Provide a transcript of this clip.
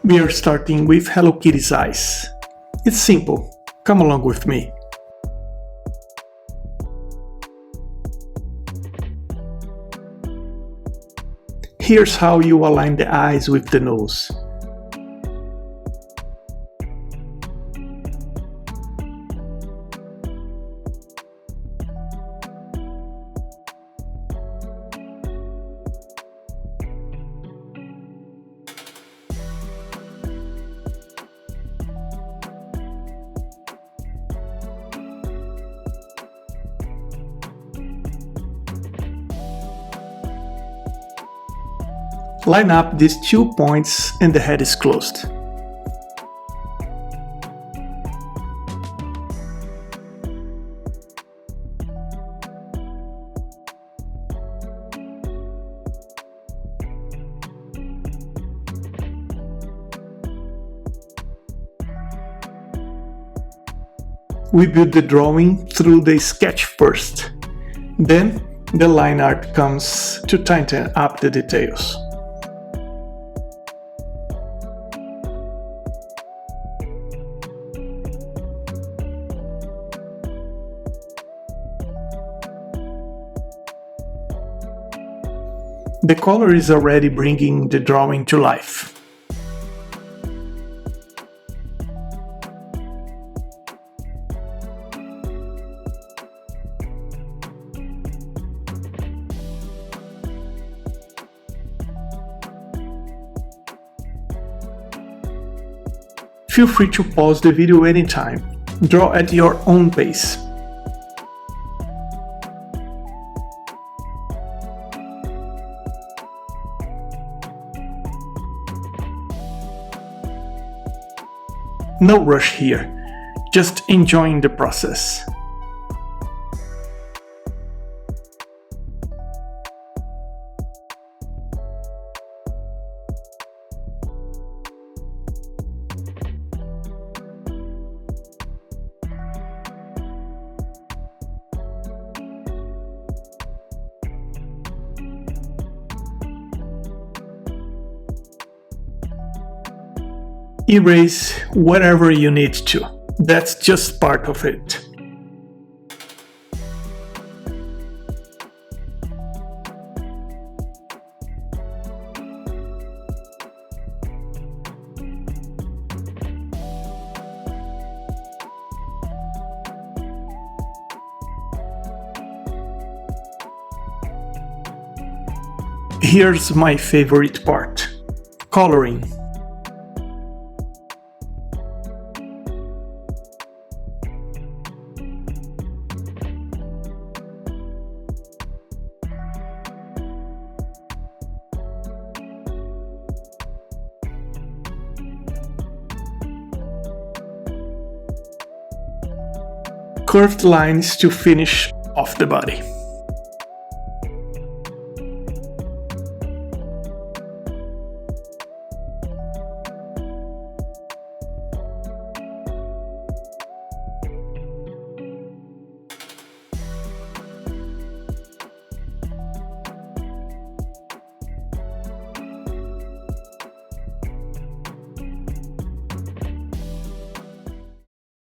We are starting with Hello Kitty's eyes. It's simple. Come along with me. Here's how you align the eyes with the nose. Line up these 2 points and the head is closed. We build the drawing through the sketch first. Then the line art comes to tighten up the details. The color is already bringing the drawing to life. Feel free to pause the video anytime. Draw at your own pace. No rush here, just enjoying the process. Erase whatever you need to. That's just part of it. Here's my favorite part: coloring. Curved lines to finish off the body.